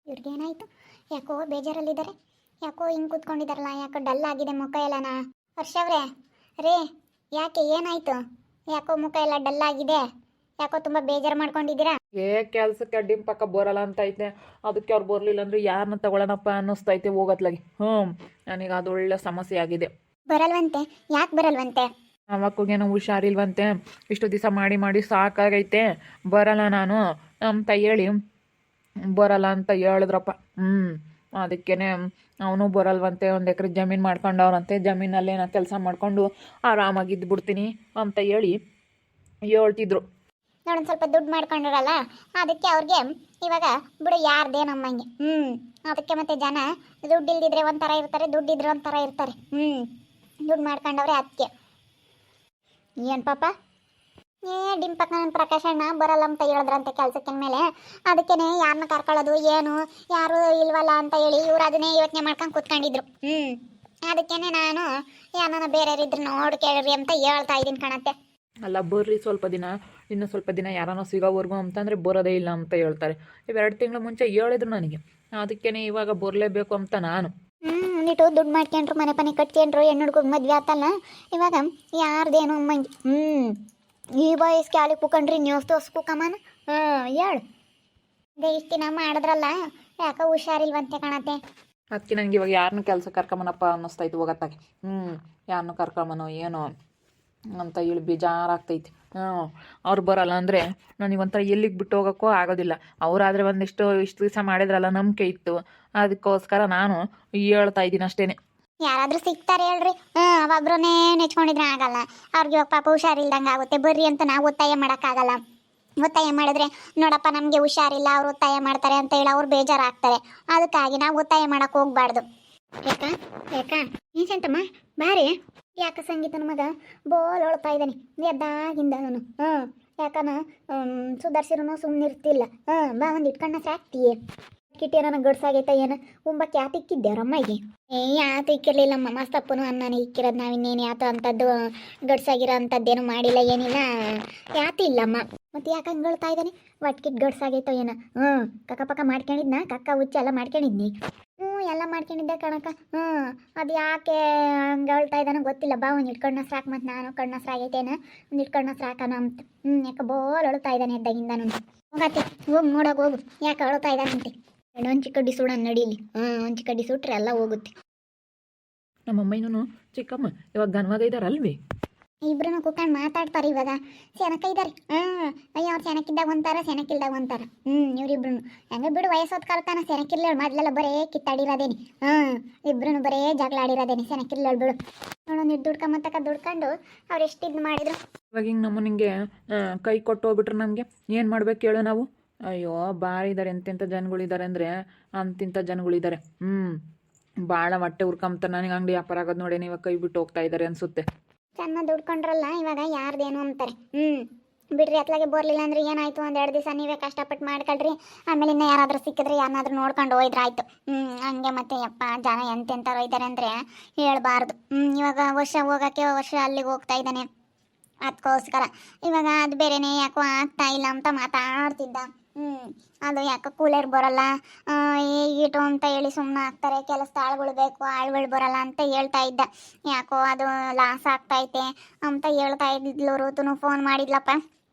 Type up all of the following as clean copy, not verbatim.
ಇವ್ರಿಗೇನಾಯಿತು? ಯಾಕೋ ಬೇಜಾರಲ್ಲಿದ್ದಾರೆ. ಯಾಕೋ ಹಿಂಗೆ ಕೂತ್ಕೊಂಡಿದ್ದಾರಲ್ಲ, ಯಾಕೋ ಡಲ್ ಆಗಿದೆ ಮುಖ ಎಲ್ಲನಾ. ಹರ್ಷ ಅವರೇ, ರೇ, ಯಾಕೆ ಏನಾಯಿತು? ಯಾಕೋ ಮುಖ ಎಲ್ಲ ಡಲ್ ಆಗಿದೆ, ಯಾಕೋ ತುಂಬ ಬೇಜಾರು ಮಾಡ್ಕೊಂಡಿದ್ದೀರಾ? ಕೆಲ್ಸಕ್ಕೆ ಅಡ್ಡಿನ ಪಕ್ಕ ಬರಲ್ಲ ಅಂತ ಐತೆ. ಅದಕ್ಕೆ ಅವ್ರು ಬರಲಿಲ್ಲ ಅಂದರೆ ಯಾರನ್ನ ತಗೊಳ್ಳೋಣಪ್ಪ ಅನ್ನಿಸ್ತೈತೆ ಹೋಗತ್ಲಾಗಿ. ನನಗೆ ಅದು ಒಳ್ಳೆ ಸಮಸ್ಯೆ ಆಗಿದೆ. ಬರಲ್ವಂತೆ? ಯಾಕೆ ಬರಲ್ವಂತೆ? ಅವಕ್ಕೂಗೇನೋ ಹುಷಾರಿಲ್ವಂತೆ. ಇಷ್ಟು ದಿವಸ ಮಾಡಿ ಮಾಡಿ ಸಾಕಾಗೈತೆ, ಬರಲ್ಲ ನಾನು ಅಂತ ಹೇಳಿ ಬರಲ್ಲ ಅಂತ ಹೇಳಿದ್ರಪ್ಪ. ಅದಕ್ಕೇನೆ ಅವನು ಬರಲ್ವಂತೆ. 1 ಎಕರೆ ಜಮೀನು ಮಾಡ್ಕೊಂಡವ್ರಂತೆ. ಜಮೀನಲ್ಲಿ ನಾನು ಕೆಲಸ ಮಾಡಿಕೊಂಡು ಆರಾಮಾಗಿದ್ದು ಬಿಡ್ತೀನಿ ಅಂತ ಹೇಳಿ ಹೇಳ್ತಿದ್ರು. ನೋಡೋಣ, ಸ್ವಲ್ಪ ದುಡ್ಡು ಮಾಡ್ಕೊಂಡಿರಲ್ಲ, ಅದಕ್ಕೆ ಅವ್ರಿಗೆ ಇವಾಗ ಬಿಡು ಯಾರ್ದೇ ನಮ್ಮಂಗೆ. ಅದಕ್ಕೆ ಮತ್ತೆ ಜನ ದುಡ್ಡು ಇಲ್ದಿದ್ರೆ ಒಂಥರ ಇರ್ತಾರೆ, ದುಡ್ಡಿದ್ರೆ ಒಂಥರ ಇರ್ತಾರೆ. ದುಡ್ಡು ಮಾಡ್ಕೊಂಡವ್ರೆ ಅದಕ್ಕೆ. ಏನು ಪಾಪ? ಡಿಂಪಕ್ಕ ನನ್ನ ಪ್ರಕಾಶ್ ಅಣ್ಣ ಬರಲ್ಲ ಅಂತ ಹೇಳಿದ್ರಂತೆ ಕೆಲಸಕ್ಕೆ ಮೇಲೆ. ಅದಕ್ಕೇನೆ ಯಾರನ್ನ ಕರ್ಕೊಳ್ಳೋದು ಏನು, ಯಾರು ಇಲ್ವಲ್ಲ ಅಂತ ಹೇಳಿ ಇವ್ರು ಅದನ್ನೇ ಯೋಚನೆ ಮಾಡ್ಕೊಂಡು ಕೂತ್ಕೊಂಡಿದ್ರು. ಅದಕ್ಕೇನೆ ನಾನು ಯಾರನ್ನ ಬೇರೆಯವ್ರಿದ್ರು ನೋಡಿ ಕೇಳ್ರಿ ಅಂತ ಹೇಳ್ತಾ ಇದ್ದೀನಿ ಕಣತ್ತೆ. ಅಲ್ಲ ಬರ್ರಿ, ಸ್ವಲ್ಪ ದಿನ, ಇನ್ನು ಸ್ವಲ್ಪ ದಿನ ಯಾರನ್ನೋ ಸಿಗೋವರೆಗೂ ಅಂತಂದರೆ ಬರೋದೇ ಇಲ್ಲ ಅಂತ ಹೇಳ್ತಾರೆ. 2 ತಿಂಗಳ ಮುಂಚೆ ಹೇಳಿದ್ರು ನನಗೆ. ಅದಕ್ಕೇನೆ ಇವಾಗ ಬರಲೇಬೇಕು ಅಂತ ನಾನು. ಒಂದಿಟ್ಟು ದುಡ್ಡು ಮಾಡ್ಕೊಂಡ್ರು, ಮನೆ ಪನೆ ಕಟ್ಕೊಂಡ್ರು, ಹೆಣ್ಣು ಹುಡ್ಕೋಗಿ ಮದ್ವೆ ಆತಲ್ಲ. ಇವಾಗ ಯಾರ್ದೇನು ಅಮ್ಮಂಗೆ ಈ ವಯಸ್ಸಿಗೆ ಆಳಿ ಕೂಕೊಂಡ್ರಿ ನೀವು ತೋರ್ಸ್ಕೂಕಮ್ಮನ. ಹೇಳು, ಅದೇ ಇಷ್ಟು ದಿನ ಮಾಡಿದ್ರಲ್ಲ, ಯಾಕೆ ಹುಷಾರಿಲ್ವಂತೆ ಕಣತ್ತೆ. ಅದಕ್ಕೆ ನನಗೆ ಇವಾಗ ಯಾರನ್ನೂ ಕೆಲಸ ಕರ್ಕೊಂಬನಪ್ಪ ಅನ್ನಿಸ್ತೈತೆ ಹೋಗತ್ತಾಗೆ. ಯಾರನ್ನೂ ಕರ್ಕೊಂಬನೋ ಏನೋ ಅಂತ ಹೇಳಿ ಬೇಜಾರಾಗ್ತೈತಿ. ಅವ್ರು ಬರಲ್ಲ ಅಂದರೆ ನನಗೆ ಒಂಥರ ಎಲ್ಲಿಗೆ ಬಿಟ್ಟು ಹೋಗೋಕ್ಕೂ ಆಗೋದಿಲ್ಲ. ಅವರಾದರೆ ಇಷ್ಟು ದಿವಸ ಮಾಡಿದ್ರಲ್ಲ, ನಂಬಿಕೆ ಇತ್ತು. ಅದಕ್ಕೋಸ್ಕರ ನಾನು ಹೇಳ್ತಾ ಇದ್ದೀನಿ ಅಷ್ಟೇ. ಯಾರಾದರೂ ಸಿಗ್ತಾರೆ ಹೇಳ್ರಿ. ಒಬ್ಬರನ್ನೇ ನೆಚ್ಕೊಂಡಿದ್ರೆ ಆಗಲ್ಲ. ಅವ್ರಿಗೆ ಇವಾಗ ಪಾಪ ಹುಷಾರಿಲ್ದಂಗೆ ಆಗುತ್ತೆ. ಬರ್ರಿ ಅಂತ ನಾವು ಒತ್ತಾಯ ಮಾಡೋಕ್ಕಾಗಲ್ಲ. ಒತ್ತಾಯ ಮಾಡಿದ್ರೆ ನೋಡಪ್ಪ ನಮಗೆ ಹುಷಾರಿಲ್ಲ, ಅವ್ರು ಒತ್ತಾಯ ಮಾಡ್ತಾರೆ ಅಂತ ಹೇಳಿ ಅವ್ರು ಬೇಜಾರಾಗ್ತಾರೆ. ಅದಕ್ಕಾಗಿ ನಾವು ಒತ್ತಾಯ ಮಾಡೋಕೆ ಹೋಗ್ಬಾರ್ದು. ಯಾಕ ಯಾಕ ಏನ್ಸಂತಮ್ಮ ಬಾರಿ. ಯಾಕೆ ಸಂಗೀತನ ಮಗ ಬೋಲ್ ಹೊಳ್ತಾ ಇದ್ದಾನೆ ಎದ್ದಾಗಿಂದ ನಾನು. ಯಾಕನ ಸುಧಾರಿಸಿರೂ ಸುಮ್ಮನೆ ಇರ್ತಿಲ್ಲ. ಬಾ ಒಂದು ಇಟ್ಕಣ್ಣ ಸಾಕ್ತೀಯೇ. ಕಿಟ್ಟಿ ನನಗೆ ಗಡ್ಸಾಗೈತ ಏನು ಉಂಬಕ್ಕೆ ಯಾತ ಇಕ್ಕಿದ್ದೆ ಅವ್ರಮ್ಮಗೆ? ಯಾತ ಇಕ್ಕಿರ್ಲಿಲ್ಲಮ್ಮ, ಮಸ್ತಪ್ಪನು ಅನ್ನನ ಇಕ್ಕಿರೋದು. ನಾವಿನ್ನೇನು ಯಾತ ಅಂಥದ್ದು ಗಡ್ಸಾಗಿರೋ ಅಂಥದ್ದೇನು ಮಾಡಿಲ್ಲ, ಏನಿಲ್ಲ, ಯಾತ ಇಲ್ಲಮ್ಮ. ಮತ್ತೆ ಯಾಕೆ ಹಂಗೆ ಹೇಳ್ತಾ ಇದ್ದಾನೆ? ಒಟ್ಕಿಟ್ಟು ಗಡ್ಸಾಗೈತೋ ಏನೋ. ಕಕ್ಕ ಪಕ್ಕ ಮಾಡ್ಕೊಂಡಿದ್ನ, ಕಕ್ಕ ಹುಚ್ಚ ಎಲ್ಲ ಮಾಡ್ಕೊಂಡಿದ್ನಿ. ಎಲ್ಲ ಮಾಡ್ಕೊಂಡಿದ್ದೆ ಕಣಕ. ಅದು ಯಾಕೆ ಹಂಗೆ ಹೇಳ್ತಾ ಇದ್ದಾನೋ ಗೊತ್ತಿಲ್ಲ. ಬಾ ಒಂದು ಇಟ್ಕಣ್ಣ ಸಾಕು. ಮತ್ತು ನಾನು ಕಣ್ಣಸ್ರು ಆಗೈತೇನ, ಒಂದು ಇಟ್ಕಣ್ಣ ಸಾಕನ ಅಂತ. ಯಾಕೆ ಬೋಲ್ ಹೇಳ್ತಾ ಇದ್ದಾನೆ ಎದ್ದಾಗಿಂದ. ಹೋಗತ್ತೆ ಹೋಗಿ ನೋಡೋಕೆ ಹೋಗು, ಯಾಕೆ ಹೇಳ್ತಾ ಇದ್ದಾನಂತೆ. ಒಂಚಿ ಕಡ್ಡಿ ಸುಡ ನಡೀಲಿ. ಒಂಚಿ ಕಡ್ಡಿ ಸುಟ್ರೆ ಎಲ್ಲ ಹೋಗುತ್ತೆ. ನಮ್ಮಮ್ಮನೂ ಚಿಕ್ಕಮ್ಮ ಇವಾಗ ಗನ್ವಾಗ ಇದ್ದಾರಲ್ವಿ? ಇಬ್ರು ಕೂತ್ಕೊಂಡು ಮಾತಾಡ್ತಾರೆ ಇವಾಗ. ಸೆನಕ ಇದ್ದಾರೆ. ಅಯ್ಯೋ ಅವ್ರು ಸೆನಕಿದ್ದಾಗ ಒಂಥರ, ಸೆನಕಿಲ್ದಾಗ ಒಂಥರ. ಇವ್ರಿಬ್ರು ಹೆಂಗೆ ಬಿಡು, ವಯಸ್ಸೋದ್ ಕಲ್ತಾನ. ಸೆನಕಿರ್ಲೇಳು ಮೊದಲೆಲ್ಲ ಬರೇ ಕಿತ್ತಾಡಿರೋದೇನಿ. ಇಬ್ರು ಬರೇ ಜಗಳ ಆಡಿರೋದೇನಿ. ಸೆನಕಿರ್ಲೇಳು ಬಿಡು. ನೋಡೋದು ದುಡ್ಕೊಂಡು ಅವ್ರು ಎಷ್ಟು ಇದು ಮಾಡಿದ್ರು. ಇವಾಗ ಹಿಂಗೆ ನಮ್ಮನಿಗೆ ಕೈ ಕೊಟ್ಟು ಹೋಗ್ಬಿಟ್ರೆ ನಮಗೆ ಏನು ಮಾಡ್ಬೇಕು ಹೇಳು ನಾವು? ಅಯ್ಯೋ ಭಾರಿ ಇದ್ದಾರೆ. ಎಂತೆಂಥ ಜನಗಳಿದ್ದಾರೆ ಅಂದರೆ ಅಂತಿಂಥ ಜನಗಳಿದ್ದಾರೆ. ಭಾಳ ಹೊಟ್ಟೆ ಉರ್ಕೊಂತಾರೆ. ನನಗೆ ಅಂಗಡಿ ವ್ಯಾಪಾರ ಆಗೋದು ನೋಡಿ ಇವಾಗ ಕೈ ಬಿಟ್ಟು ಹೋಗ್ತಾ ಇದ್ದಾರೆ ಅನಿಸುತ್ತೆ. ಚೆನ್ನಾಗಿ ದುಡ್ಕೊಂಡ್ರಲ್ಲ, ಇವಾಗ ಯಾರ್ದೇನು ಅಂತಾರೆ. ಬಿಡ್ರಿ, ಅತ್ಲಾಗೆ ಬರಲಿಲ್ಲ ಅಂದ್ರೆ ಏನಾಯ್ತು? 1-2 ದಿವಸ ನೀವೇ ಕಷ್ಟಪಟ್ಟು ಮಾಡ್ಕೊಳ್ರಿ. ಆಮೇಲೆ ಇನ್ನು ಯಾರಾದರೂ ಸಿಕ್ಕಿದ್ರೆ ಯಾರನ್ನಾದ್ರೂ ನೋಡ್ಕೊಂಡು ಹೋಯ್ದ್ರೆ ಆಯ್ತು. ಹಂಗೆ ಮತ್ತೆ ಯಪ್ಪ ಜನ ಎಂತೆಂಥವ್ರು ಇದ್ದಾರೆ ಅಂದರೆ ಹೇಳ್ಬಾರ್ದು. ಇವಾಗ ವರ್ಷ ಹೋಗೋಕ್ಕೆ ವರ್ಷ ಅಲ್ಲಿಗೆ ಹೋಗ್ತಾ ಇದ್ದಾನೆ. ಅದಕ್ಕೋಸ್ಕರ ಇವಾಗ ಅದು ಬೇರೆನೇ ಯಾಕೋ ಆಗ್ತಾ ಇಲ್ಲ ಅಂತ ಮಾತಾಡ್ತಿದ್ದ. ಅದು ಯಾಕೋ ಕೂಲರ್ ಬರೋಲ್ಲ ಈಟು ಅಂತ ಹೇಳಿ ಸುಮ್ಮನೆ ಆಗ್ತಾರೆ. ಕೆಲಸ ಆಳುಗಳು ಬೇಕು, ಆಳುಗಳು ಬರೋಲ್ಲ ಅಂತ ಹೇಳ್ತಾ ಇದ್ದ. ಯಾಕೋ ಅದು ಲಾಸ್ ಆಗ್ತೈತೆ ಅಂತ ಹೇಳ್ತಾ ಇದ್ಲು. ಋತುನು ಫೋನ್ ಮಾಡಿದ್ಲಪ್ಪ,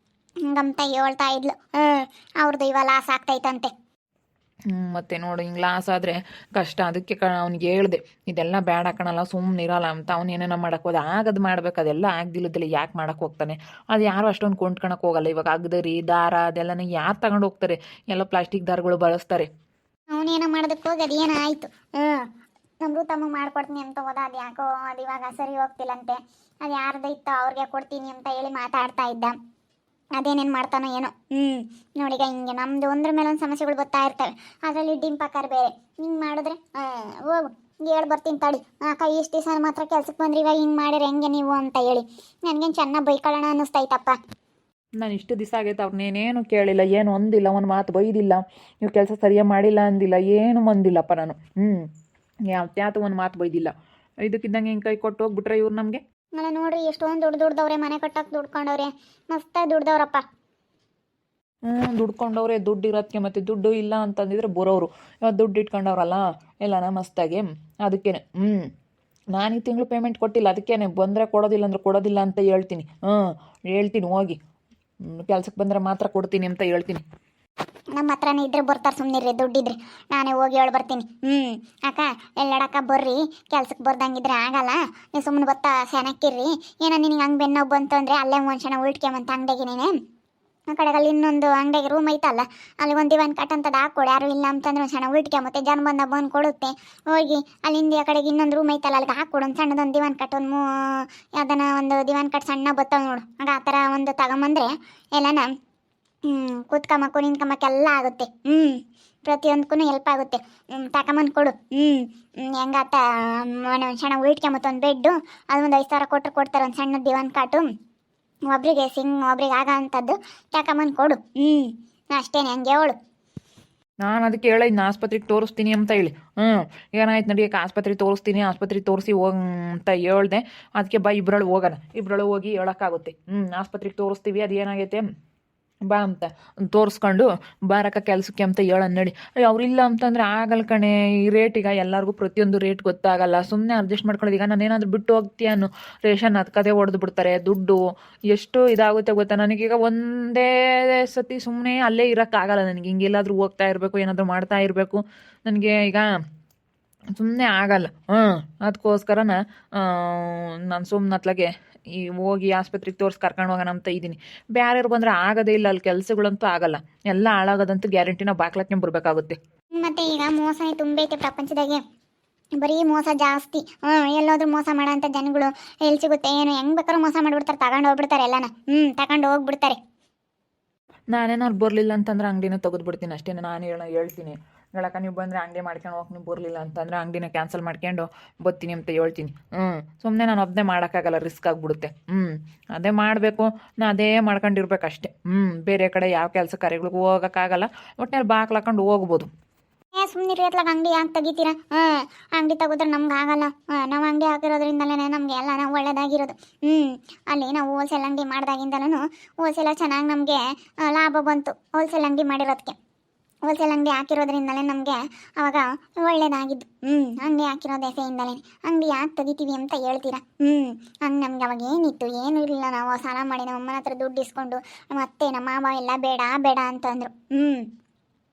ಹಂಗಂತ ಹೇಳ್ತಾ ಇದ್ಲು. ಅವ್ರದ್ದು ಇವಾಗ ಲಾಸ್ ಆಗ್ತೈತಂತೆ. ಮತ್ತೆ ನೋಡು, ಹಿಂಗೆ ಲಾಸ್ ಆದರೆ ಕಷ್ಟ. ಅದಕ್ಕೆ ಅವ್ನಿಗೆ ಹೇಳ್ದೆ, ಇದೆಲ್ಲ ಬೇಡ ಕಣಲ್ಲ, ಸುಮ್ಮನೆ ಇರಲ್ಲ ಅಂತ. ಅವ್ನು ಏನೇನೋ ಮಾಡಕ್ಕೆ ಹೋದ, ಆಗದು ಮಾಡ್ಬೇಕು. ಅದೆಲ್ಲ ಆಗ್ದಿಲ್ಲದೆಲ್ಲ ಯಾಕೆ ಮಾಡಕ್ಕೆ ಹೋಗ್ತಾನೆ? ಅದು ಯಾರು ಅಷ್ಟೊಂದು ಕೊಂಡ್ಕೊಳಕ್ಕೆ ಹೋಗಲ್ಲ. ಇವಾಗ ಅಗ್ದರಿ ದಾರ ಅದೆಲ್ಲನ ಯಾರು ತಗೊಂಡು ಹೋಗ್ತಾರೆ? ಎಲ್ಲ ಪ್ಲಾಸ್ಟಿಕ್ ದಾರಗಳು ಬಳಸ್ತಾರೆ. ಅವನೇನೋ ಮಾಡೋದಕ್ಕೆ ಹೋಗಿ ಅದು ಏನೋ ಆಯಿತು. ನಮಗೂ ತಮ್ಮ ಮಾಡ್ಕೊಡ್ತೀನಿ ಅಂತ ಹೋದ. ಅದು ಯಾಕೋ ಅದು ಇವಾಗ ಸರಿ ಹೋಗ್ತಿಲ್ಲಂತೆ. ಅದು ಯಾರ್ದು ಇತ್ತು ಅವ್ರಿಗೆ ಕೊಡ್ತೀನಿ ಅಂತ ಹೇಳಿ ಮಾತಾಡ್ತಾ ಇದ್ದ. ಅದೇನೇನು ಮಾಡ್ತಾನೋ ಏನೋ. ನೋಡಿಗ ಹಿಂಗೆ ನಮ್ಮದು ಒಂದ್ರ ಮೇಲೆ ಒಂದು ಸಮಸ್ಯೆಗಳು ಬರ್ತಾ ಇರ್ತವೆ. ಅದರಲ್ಲಿ ಡಿಂಪಕ್ಕಾರ ಬೇರೆ ಹಿಂಗೆ ಮಾಡಿದ್ರೆ ಹೋಗು ಹೇಳಿ ಬರ್ತೀನಿ ತಡಿ. ಕೈ ಇಷ್ಟು ದಿವಸ ಮಾತ್ರ ಕೆಲ್ಸಕ್ಕೆ ಬಂದ್ರಿ, ಇವಾಗ ಹಿಂಗೆ ಮಾಡಿರಿ ಹೆಂಗೆ ನೀವು ಅಂತ ಹೇಳಿ ನನಗೇನು ಚೆನ್ನಾಗಿ ಬೈಕೊಳ್ಳೋಣ ಅನ್ನಿಸ್ತೈತಪ್ಪ. ನಾನು ಇಷ್ಟು ದಿವಸ ಆಗೈತೆ ಅವ್ರನ್ನೇನೇನು ಕೇಳಿಲ್ಲ, ಏನು ಒಂದಿಲ್ಲ, ಒಂದು ಮಾತು ಬೈದಿಲ್ಲ. ನೀವು ಕೆಲಸ ಸರಿಯಾಗಿ ಮಾಡಿಲ್ಲ ಅಂದಿಲ್ಲ, ಏನು ಒಂದಿಲ್ಲಪ್ಪ ನಾನು. ಯಾವತ್ಯಾತು ಒಂದು ಮಾತು ಬೈದಿಲ್ಲ. ಇದಕ್ಕಿದ್ದಂಗೆ ಹಿಂಗೆ ಕೈ ಕೊಟ್ಟು ಹೋಗ್ಬಿಟ್ರೆ ಇವ್ರು ನಮಗೆ. ನೋಡ್ರಿ ಎಷ್ಟೊಂದು ದುಡ್ದವ್ರೆ, ಮನೆ ಕಟ್ಟಕ್ಕೆ ದುಡ್ಕೊಂಡವ್ರೆ, ಮಸ್ತಾಗಿ ದುಡ್ದವ್ರಪ್ಪ. ದುಡ್ಕೊಂಡವ್ರೆ ದುಡ್ಡು ಇರೋದಕ್ಕೆ ಮತ್ತು ದುಡ್ಡು ಇಲ್ಲ ಅಂತಂದಿದ್ರೆ ಬರೋರು ಇವತ್ತು ದುಡ್ಡು ಇಟ್ಕೊಂಡವ್ರಲ್ಲ ಎಲ್ಲನ ಮಸ್ತಾಗಿ ಅದಕ್ಕೇನೆ ನಾನು ಈ ತಿಂಗಳು ಪೇಮೆಂಟ್ ಕೊಟ್ಟಿಲ್ಲ ಅದಕ್ಕೇನೆ ಬಂದರೆ ಕೊಡೋದಿಲ್ಲ ಅಂದ್ರೆ ಕೊಡೋದಿಲ್ಲ ಅಂತ ಹೇಳ್ತೀನಿ ಹೇಳ್ತೀನಿ ಹೋಗಿ ಕೆಲ್ಸಕ್ಕೆ ಬಂದರೆ ಮಾತ್ರ ಕೊಡ್ತೀನಿ ಅಂತ ಹೇಳ್ತೀನಿ. ನಮ್ಮ ಹತ್ರನೇ ಇದ್ರೆ ಬರ್ತಾರೆ, ಸುಮ್ಮನಿರ್ರಿ, ದುಡ್ಡಿದ್ರೆ ನಾನೇ ಹೋಗಿ ಹೇಳಿ ಬರ್ತೀನಿ. ಅಕ್ಕ ಎಲ್ಲಡಕ್ಕ ಬರ್ರಿ, ಕೆಲ್ಸಕ್ಕೆ ಬರ್ದಂಗಿದ್ರೆ ಆಗಲ್ಲ, ನೀವು ಸುಮ್ಮನೆ ಬತ್ತಾ ಸೆನಕ್ಕಿರ್ರಿ. ಏನೋ ನಿನಗೆ ಹಂಗೆ ಬೆನ್ನೋವು ಬಂತು ಅಂದರೆ ಅಲ್ಲೇ ಮನುಷ್ಯನ ಉಳ್ಟ್ಕೊಂಬಂತ ಅಂಗಡಿಗೆ ನೀನೆ ಆ ಕಡೆಗಲ್ಲಿ ಇನ್ನೊಂದು ಅಂಗಡಿಗೆ ರೂಮ್ ಐತಲ್ಲ, ಅಲ್ಲಿ ಒಂದು ದಿವಾನ್ ಕಟ್ ಅಂತದ್ದು ಹಾಕ್ಕೊಡಿ. ಯಾರು ಇಲ್ಲ ಅಂತಂದ್ರೆ ಒಂದು ಸಣ್ಣ ಉಳ್ಟ್ಕೊಂಬತ್ತೆ, ಜನ ಬಂದು ಕೊಡುತ್ತೆ. ಹೋಗಿ ಅಲ್ಲಿಂದ ಆ ಕಡೆಗೆ ಇನ್ನೊಂದು ರೂಮ್ ಐತಲ್ಲ, ಅಲ್ಲಿಗೆ ಹಾಕ್ಕೊಡು ಒಂದು ಸಣ್ಣದೊಂದು ದಿವಾನ್ ಕಟ್, ಯಾವ್ದನ ಒಂದು ದಿವಾನ್ ಕಟ್ ಸಣ್ಣ ಬತ್ತಾವ ನೋಡು, ಆಗ ಆ ಥರ ಒಂದು ತಗೊಂಬಂದ್ರೆ ಎಲ್ಲನ ಕೂತ್ಕೊಂಬಕ್ಕು ನಿಂತ್ಕೊಂಬಕ್ಕೆಲ್ಲ ಆಗುತ್ತೆ. ಪ್ರತಿಯೊಂದಕ್ಕೂ ಹೆಲ್ಪ್ ಆಗುತ್ತೆ. ತಗೊಂಬಂದು ಕೊಡು. ಹೆಂಗಾತ ಒಂದು ಸಣ್ಣ ಉಳ್ಟ್ಕೊಂಬತ್ತು ಒಂದು ಬೆಡ್ಡು, ಅದು ಒಂದು 5,000 ಕೊಡ್ತಾರೆ. ಒಂದು ಸಣ್ಣ ದಿವಾನ್ ಕಾಟು ಒಬ್ರಿಗೆ ಒಬ್ರಿಗೆ ಆಗ ಅಂಥದ್ದು ತಗೊಂಬಂದು ಕೊಡು. ಅಷ್ಟೇನೆ, ಹಂಗೆ ಹೇಳು. ನಾನು ಅದಕ್ಕೆ ಹೇಳಿದ್ನ ಆಸ್ಪತ್ರೆಗೆ ತೋರಿಸ್ತೀನಿ ಅಂತ ಹೇಳಿ. ಏನಾಯ್ತು ನಡಿಯಕ್ಕೆ ಆಸ್ಪತ್ರೆಗೆ ತೋರಿಸ್ತೀನಿ, ಆಸ್ಪತ್ರೆಗೆ ತೋರಿಸಿ ಹೋಗ್ ಅಂತ ಹೇಳ್ದೆ. ಅದಕ್ಕೆ ಬಾ ಇಬ್ಬರಳು ಹೋಗೋಣ, ಇಬ್ಬರಳು ಹೋಗಿ ಹೇಳೋಕ್ಕಾಗುತ್ತೆ. ಆಸ್ಪತ್ರೆಗೆ ತೋರಿಸ್ತೀವಿ, ಅದು ಏನಾಗೈತೆ ಬಾ ಅಂತ ತೋರಿಸ್ಕೊಂಡು ಬಾರಕ್ಕ ಕೆಲಸಕ್ಕೆ ಅಂತ ಹೇಳೋಣ ನಡಿ. ಅವ್ರಿಲ್ಲ ಅಂತಂದರೆ ಆಗಲ್ಲ ಕಣೆ, ಈ ರೇಟಿಗೆ ಎಲ್ಲರಿಗೂ ಪ್ರತಿಯೊಂದು ರೇಟ್ ಗೊತ್ತಾಗಲ್ಲ. ಸುಮ್ಮನೆ ಅಡ್ಜಸ್ಟ್ ಮಾಡ್ಕೊಳ್ಳೋದು. ಈಗ ನಾನೇನಾದರೂ ಬಿಟ್ಟು ಹೋಗ್ತೀಯಾನು ರೇಷನ್ ಅದಕ್ಕದೇ ಹೊಡೆದು ಬಿಡ್ತಾರೆ. ದುಡ್ಡು ಎಷ್ಟು ಇದಾಗುತ್ತೆ ಗೊತ್ತಾ ನನಗೀಗ. ಒಂದೇ ಸತಿ ಸುಮ್ಮನೆ ಅಲ್ಲೇ ಇರೋಕ್ಕಾಗಲ್ಲ ನನಗೆ. ಹಿಂಗೆಲ್ಲಾದರೂ ಹೋಗ್ತಾ ಇರಬೇಕು, ಏನಾದರೂ ಮಾಡ್ತಾ ಇರಬೇಕು. ನನಗೆ ಈಗ ಸುಮ್ಮನೆ ಆಗಲ್ಲ. ಅದಕ್ಕೋಸ್ಕರ ನಾನು ಸುಮ್ಮನೆ ಅತ್ಲಾಗೆ ಈ ಹೋಗಿ ಆಸ್ಪತ್ರೆಗೆ ತೋರಿಸಿ ಕರ್ಕೊಂಡು ಹೋಗೋಣ ಅಂತ ಇದ್ದೀನಿ. ಬೇರೆಯವ್ರು ಬಂದರೆ ಆಗೋದೇ ಇಲ್ಲ, ಅಲ್ಲಿ ಕೆಲಸಗಳಂತೂ ಆಗಲ್ಲ, ಎಲ್ಲ ಹಾಳಾಗೋದಂತೂ ಗ್ಯಾರಂಟಿನ ಬಾಕ್ಲಾಕ್ನೆ ಬರಬೇಕಾಗುತ್ತೆ. ಮತ್ತೆ ಈಗ ಮೋಸನೇ ತುಂಬೈತೆ ಪ್ರಪಂಚದಾಗೆ, ಬರೀ ಮೋಸ ಜಾಸ್ತಿ. ಎಲ್ಲೋದ್ರೂ ಮೋಸ ಮಾಡೋ ಅಂಥ ಜನಗಳು ಎಲ್ಲಿ ಸಿಗುತ್ತೆ ಏನು, ಹೆಂಗೆ ಬೇಕಾದ್ರೂ ಮೋಸ ಮಾಡಿಬಿಡ್ತಾರೆ, ತಗೊಂಡು ಹೋಗ್ಬಿಡ್ತಾರೆ ಎಲ್ಲನ. ತಗೊಂಡು ಹೋಗ್ಬಿಡ್ತಾರೆ. ನಾನೇನಾದ್ರು ಬರಲಿಲ್ಲ ಅಂತಂದ್ರೆ ಅಂಗಡಿನ ತೆಗೆದುಬಿಡ್ತೀನಿ ಅಷ್ಟೇ. ನಾನು ಹೇಳ್ತೀನಿ ಹೇಳಕ್ಕ, ನೀವು ಬಂದರೆ ಅಂಗಡಿ ಮಾಡ್ಕೊಂಡು ಹೋಗಿ, ನೀವು ಬರಲಿಲ್ಲ ಅಂತಂದರೆ ಅಂಗಡಿನ ಕ್ಯಾನ್ಸಲ್ ಮಾಡ್ಕೊಂಡು ಬರ್ತೀನಿ ಅಂತ ಹೇಳ್ತೀನಿ. ಸುಮ್ಮನೆ ನಾನು ಒಬ್ಬನೇ ಮಾಡೋಕ್ಕಾಗಲ್ಲ, ರಿಸ್ಕ್ ಆಗಿಬಿಡುತ್ತೆ. ಅದೇ ಮಾಡಬೇಕು, ನಾನು ಅದೇ ಮಾಡ್ಕೊಂಡಿರ್ಬೇಕು ಅಷ್ಟೇ. ಬೇರೆ ಕಡೆ ಯಾವ ಕೆಲಸ ಕಾರ್ಯಗಳಿಗೂ ಹೋಗೋಕ್ಕಾಗಲ್ಲ. ಒಟ್ಟಿನಲ್ಲಿ ಬಾಕ್ಲು ಹಾಕೊಂಡು ಹೋಗ್ಬೋದು. ಸುಮ್ಮನೆ ಇರ್ಲಾಗ ಅಂಗಡಿ ಯಾಕೆ ತೆಗಿತೀರಾ? ಅಂಗಡಿ ತೆಗೆದ್ರೆ ನಮ್ಗೆ ಆಗಲ್ಲ. ನಾವು ಅಂಗಡಿ ಹಾಕಿರೋದ್ರಿಂದಲೇ ನಮಗೆ ಎಲ್ಲ ನಾವು ಒಳ್ಳೇದಾಗಿರೋದು. ಅಲ್ಲಿ ನಾವು ಹೋಲ್ಸೇಲ್ ಅಂಗಡಿ ಮಾಡಿದಾಗಿಂದಲೂ ಹೋಲ್ಸೇಲ ಚೆನ್ನಾಗಿ ನಮಗೆ ಲಾಭ ಬಂತು. ಹೋಲ್ಸೇಲ್ ಅಂಗಡಿ ಮಾಡಿರೋದಕ್ಕೆ, ಹೋಲ್ಸೇಲ್ ಅಂಗಡಿ ಹಾಕಿರೋದ್ರಿಂದಲೇ ನಮಗೆ ಅವಾಗ ಒಳ್ಳೇದಾಗಿದ್ದು. ಅಂಗಡಿ ಹಾಕಿರೋ ದೆಸೆಯಿಂದಲೇ ಅಂಗಡಿ ಯಾಕೆ ತೆಗಿತೀವಿ ಅಂತ ಹೇಳ್ತೀರಾ? ಹಂಗೆ ನಮ್ಗೆ ಅವಾಗ ಏನಿತ್ತು, ಏನೂ ಇರಲಿಲ್ಲ. ನಾವು ಸಾಲ ಮಾಡಿ ನಮ್ಮ ಅಮ್ಮನ ಹತ್ರ ದುಡ್ಡು ಇಸ್ಕೊಂಡು ಮತ್ತೆ ನಮ್ಮ ಮಾವ ಎಲ್ಲ ಬೇಡ ಬೇಡ ಅಂತಂದರು.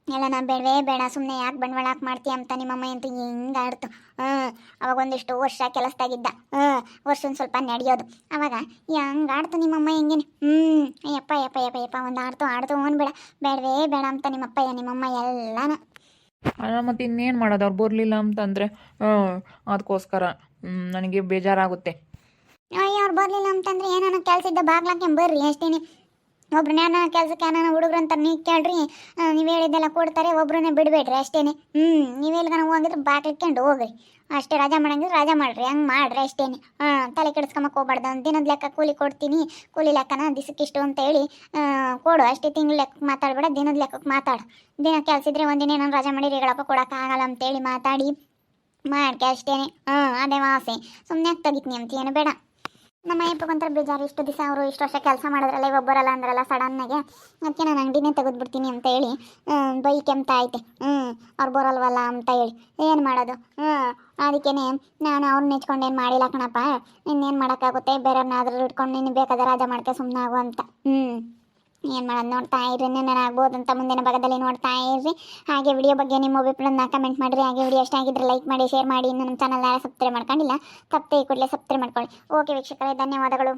ಎಲ್ಲ ನಾನು ಬೇಡವೇ ಬೇಡ, ಸುಮ್ಮನೆ ಯಾಕೆ ಬಂಡವಾಳ ಹಾಕಿ ಮಾಡ್ತೀಯ ಅಂತ ನಿಮ್ಮಮ್ಮ ಅಂತೂ ಹಿಂಗೆ ಆಡ್ತು. ಅವಾಗ ಒಂದಿಷ್ಟು ವರ್ಷ ಕೆಲಸದಾಗಿದ್ದ, ವರ್ಷ ಒಂದು ಸ್ವಲ್ಪ ನಡೆಯೋದು. ಅವಾಗ ಹಂಗೆ ಆಡ್ತು ನಿಮ್ಮಮ್ಮ ಹೆಂಗೇನೆ. ಯಪ್ಪ ಯಪ್ಪ ಯಪ್ಪ ಯಪ್ಪ ಒಂದು ಆಡ್ತು ಬೇಡ ಬೇಡವೇ ಬೇಡ ಅಂತ ನಿಮ್ಮಮ್ಮ ಎಲ್ಲನ. ಮತ್ತು ಇನ್ನೇನು ಮಾಡೋದು, ಅವ್ರು ಬರಲಿಲ್ಲ ಅಂತಂದರೆ ಅದಕ್ಕೋಸ್ಕರ ನನಗೆ ಬೇಜಾರಾಗುತ್ತೆ. ಅಯ್ಯೋ ಅವ್ರು ಬರಲಿಲ್ಲ ಅಂತಂದರೆ ಏನಾನ ಕೆಲಸ ಇದ್ದ ಬಾಗ್ಲಾಕೆ ಬರ್ರಿ ಅಷ್ಟೇನೆ. ಒಬ್ರನ್ನ ಏನಾನ ಕೆಲಸಕ್ಕೆ ಏನಾನ ಹುಡುಗ್ರು ಅಂತ ನೀವು ಕೇಳ್ರಿ, ನೀವು ಹೇಳಿದ್ದೆಲ್ಲ ಕೊಡ್ತಾರೆ. ಒಬ್ರನ್ನೇ ಬಿಡಬೇಡ್ರಿ ಅಷ್ಟೇನೆ. ನೀವು ಎಲ್ಲಿಗಾನ ಹೋಗಿದ್ರೆ ಬಾಕ್ಲಿಕ್ಕೊಂಡು ಹೋಗ್ರಿ ಅಷ್ಟೇ. ರಜಾ ಮಾಡಂಗಿದ್ರೆ ರಜಾ ಮಾಡಿರಿ, ಹಂಗೆ ಮಾಡಿರಿ ಅಷ್ಟೇನೆ. ತಲೆ ಕೆಡಿಸ್ಕೊಂಬಕ್ಕೆ ಹೋಗ್ಬಾರ್ದು. ದಿನದ ಲೆಕ್ಕ ಕೂಲಿ ಕೊಡ್ತೀನಿ, ಕೂಲಿ ಲೆಕ್ಕನ ದಿಸಕ್ಕಿಷ್ಟು ಅಂತ ಹೇಳಿ ಕೊಡು ಅಷ್ಟೇ. ತಿಂಗ್ಳು ಲೆಕ್ಕಕ್ಕೆ ಮಾತಾಡಬೇಡ, ದಿನದ ಲೆಕ್ಕಕ್ಕೆ ಮಾತಾಡು. ದಿನ ಕೆಲಸ ಇದ್ರೆ ಒಂದಿನ ನಾನು ರಜಾ ಮಾಡಿ ರೇಗಳಪ್ಪ ಕೊಡೋಕ್ಕಾಗಲ್ಲ ಅಂತೇಳಿ ಮಾತಾಡಿ ಮಾಡ್ಕೆ ಅಷ್ಟೇನೆ. ಅದೇ ವಾಸೆ. ಸುಮ್ಮನೆ ತೆಗಿತೀನಿ ಅಂತ ಏನು ಬೇಡ. ನಮ್ಮ ಅಯ್ಯಪ್ಪಗೊಂಥರ ಬೇಜಾರು. ಇಷ್ಟು ದಿವಸ ಅವರು ಇಷ್ಟು ವರ್ಷ ಕೆಲಸ ಮಾಡಿದ್ರಲ್ಲ, ಇವಾಗ ಬರಲ್ಲ ಅಂದ್ರಲ್ಲ ಸಡನ್ನಾಗೆ. ಅದಕ್ಕೆ ನಾನು ಅಂಗಡಿನೇ ತೆಗೆದುಬಿಡ್ತೀನಿ ಅಂತ ಹೇಳಿ ಬೈಕೆಂತ ಐತೆ. ಅವ್ರು ಬರಲ್ವಲ್ಲ ಅಂತ ಹೇಳಿ ಏನು ಮಾಡೋದು? ಅದಕ್ಕೇ ನಾನು ಅವ್ರನ್ನ ನೆಚ್ಕೊಂಡು ಏನು ಮಾಡಿಲ್ಲ ಕಣಪ್ಪ. ಇನ್ನೇನು ಮಾಡೋಕ್ಕಾಗುತ್ತೆ? ಬೇರೆಯವ್ರನ್ನಾದ್ರೂ ಇಟ್ಕೊಂಡು ನೀನು ಬೇಕಾದ ರಾಜ ಮಾಡ್ಕೆ ಸುಮ್ಮನೆ ಆಗು ಅಂತ. ಏನು ಮಾಡೋದು? ನೋಡ್ತಾ ಇರ್ರಿ, ನಾನು ಆಗ್ಬೋದು ಅಂತ ಮುಂದಿನ ಭಾಗದಲ್ಲಿ ನೋಡ್ತಾ ಇರ್ರಿ. ಹಾಗೆ ವಿಡಿಯೋ ಬಗ್ಗೆ ನಿಮ್ಮ ಅಭಿಪ್ರಾಯನ ಕಮೆಂಟ್ ಮಾಡಿರಿ. ಹಾಗೆ ವಿಡಿಯೋ ಇಷ್ಟ ಆಗಿದ್ರೆ ಲೈಕ್ ಮಾಡಿ, ಶೇರ್ ಮಾಡಿ. ಇನ್ನು ನಮ್ಮ ಚಾನಲ್ ಯಾರು ಸಬ್ಸ್ಕ್ರೈಬ್ ಮಾಡ್ಕೊಂಡಿಲ್ಲ, ತಪ್ಪದೆ ಈ ಕೂಡಲೇ ಸಬ್ಸ್ಕ್ರೈಬ್ ಮಾಡ್ಕೊಳ್ಳಿ. ಓಕೆ ವೀಕ್ಷಕರೇ, ಧನ್ಯವಾದಗಳು.